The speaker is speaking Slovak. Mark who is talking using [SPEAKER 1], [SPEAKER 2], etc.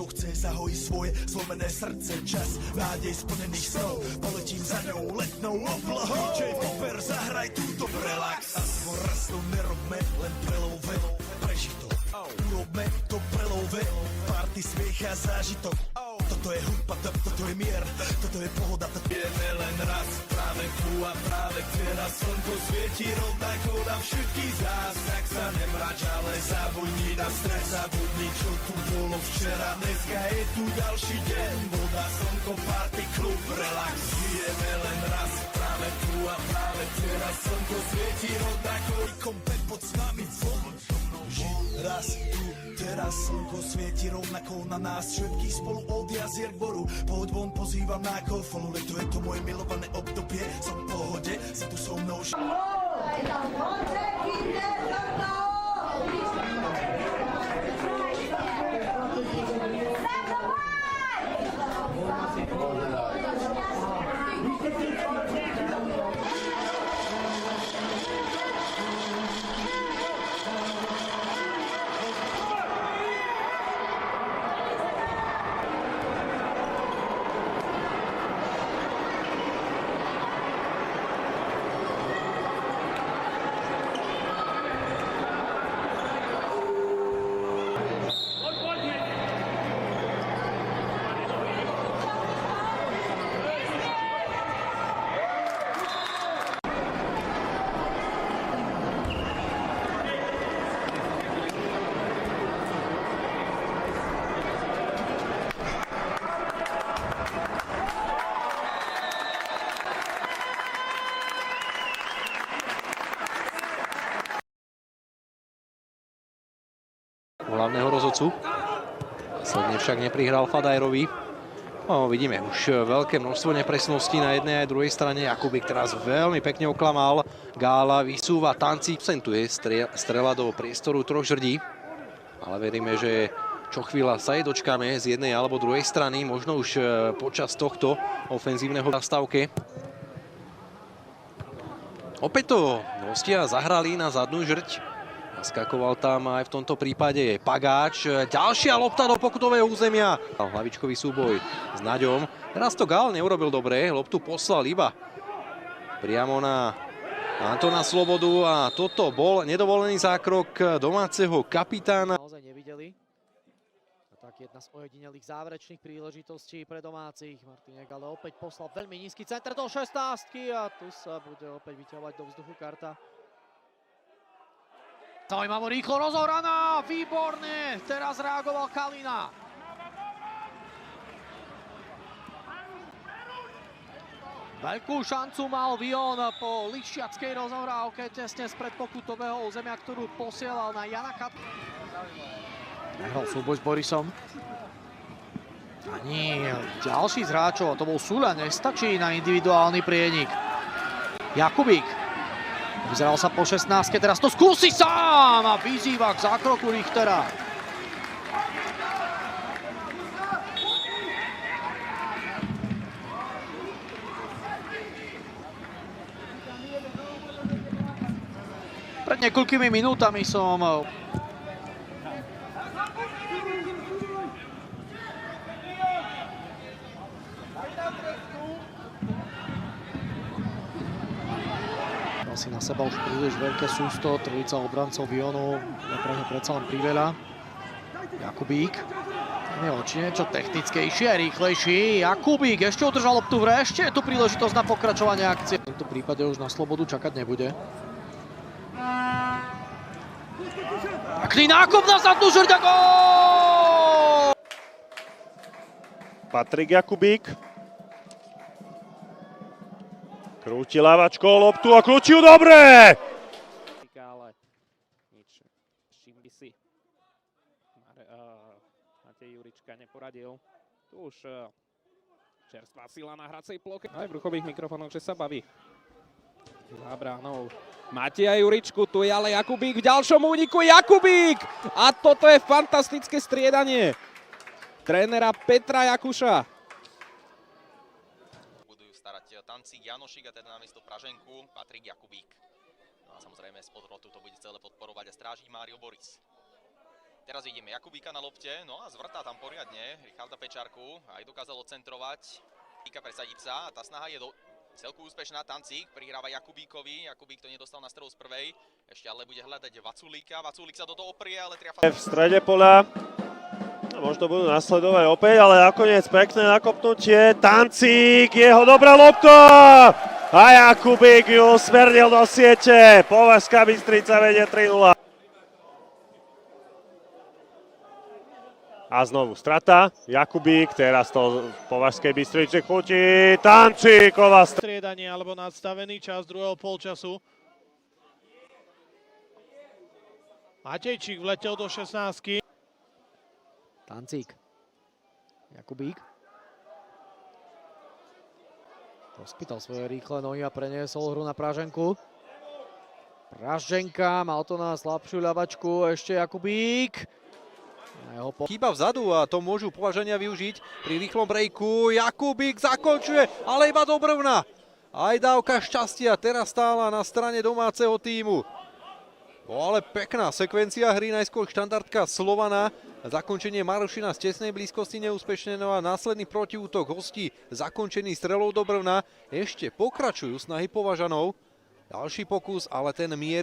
[SPEAKER 1] Chce zahojí svoje zlomené srdce, čas nádej splnených snov. Poletím za ňou letnou oblohou. DJ Popper, zahraj túto relax. Aspoň raz to nerobme, len prelouve. Prežij to, urobme to prelouve. Party, smiech a zážitok. Toto je hudba, toto je mier, toto je pohoda. Jeme len raz, práve tu a práve teraz slnko svieti rovnako na všetkých z nás. Tak sa nemrač, ale zabudni na stres, zabudni, čo tu bolo včera. Dneska je tu ďalší deň, voda, slnko, party, klub, relax. Žijeme len raz, práve tu a práve teraz slnko svieti rovnako. Kompet pod s nami von. Raz tu, teraz slnko svieti rovnako na nás. Všetkých spolu od jazier k boru. Poď von, pozývam na kofolu. Leto je to moje milované obdobie. Som v pohode, si tu so mnou.
[SPEAKER 2] Hlavného rozhodcu. Následne však neprihral Fadajrovi. No, vidíme už veľké množstvo nepresností na jednej aj druhej strane. Jakubík teraz veľmi pekne oklamal. Gála vysúva, tancí, centuje strela do priestoru troch žrdí. Ale veríme, že čo chvíľa sa jej dočkáme z jednej alebo druhej strany. Možno už počas tohto ofenzívneho nastavke. Opäť to hostia zahrali na zadnú žrť. Skakoval tam aj v tomto prípade Pagáč. Ďalšia lopta do pokutového územia. Hlavičkový súboj s Naďom. Teraz to Gál neurobil dobre. Loptu poslal iba priamo na Antona Slobodu a toto bol nedovolený zákrok domáceho kapitána.
[SPEAKER 3] Naozaj nevideli. A tak jedna z ojedinelých záverečných príležitostí pre domácich. Martinek ale opäť poslal veľmi nízky center do 16 a tu sa bude opäť vyťahovať do vzduchu karta. Zaujímavo rýchlo rozohraná, výborne, teraz reagoval Kalina. Veľkú šancu mal Vion po lišiackej rozohrávke tesne spred pokutového územia, ktorú posielal na Jana Kat. Nehral súboj s Borisom. A nie, ďalší z hráčov, to bol Sula, nestačí na individuálny prienik. Jakubík. Vyzeral sa po 16, teraz to skúsi sám a vyzýva k zákroku Richtera. Pred niekoľkými minútami som si na seba už príliš veľké sústo, trojica obrancov Vionu, pre ňa predsa len priveľa. Jakubík, či niečo technickejšie, rýchlejší. Jakubík ešte udržal loptu v hre, ešte je tu príležitosť na pokračovanie akcie. V tomto prípade už na slobodu čakať nebude. Pekný nákop na zadnú žrť a gól!
[SPEAKER 4] Patrik Jakubík. Krúti ľavačkou loptu a krúti ju dobre!
[SPEAKER 5] Ale nič, s čím by si Matej Jurička neporadil. Tu už čerstvá sila na hracej ploche. Aj v ruchových mikrofónoch, že sa baví. Za bránou Mateja Juričku, tu je ale Jakubík v ďalšom úniku. Jakubík! A toto je fantastické striedanie trénera Petra Jakuša.
[SPEAKER 6] Tancík Janošik a teda namiesto Praženku Patrik Jakubík. No a samozrejme spod rotu to bude celé podporovať a strážiť Mário Boris. Teraz vidíme Jakubíka na lopte, no a zvrtá tam poriadne Richarda Pečárku, aj dokázal odcentrovať. Jakubíka presadiť sa a tá snaha je celku úspešná. Tancík prihráva Jakubíkovi, Jakubík to nedostal na strelu z prvej, ešte ale bude hľadať Vaculíka, Vaculík sa do toho oprie, ale triafa...
[SPEAKER 4] V strede poľa. Možno budú nasledovať opäť, ale nakoniec pekné nakopnutie. Tancík, jeho dobrá lopta! A Jakubík ju smernil do siete. Považská Bystrica vedie 3-0. A znovu strata. Jakubík, teraz to v Považskej Bystrici chutí. Tancíková strata.
[SPEAKER 7] Striedanie alebo nadstavený čas druhého polčasu. Matejčík vletel do 16.
[SPEAKER 3] Tancík. Jakubík. Rozpýtal svoje rýchle nohy a preniesol hru na Praženku. Praženka, mal to na slabšiu ľavačku, ešte Jakubík.
[SPEAKER 2] Chýba vzadu a to môžu Považania využiť pri rýchlom brejku. Jakubík zakončuje, ale iba do brvna. Aj dávka šťastia teraz stála na strane domáceho tímu. Ale pekná sekvencia hry, najskôr štandardka Slovana. Zakončenie Marušina z tesnej blízkosti neúspešne, no a následný protiútok hostí zakončený strelou do brvna. Ešte pokračujú snahy Považanov. Ďalší pokus, ale ten mierí.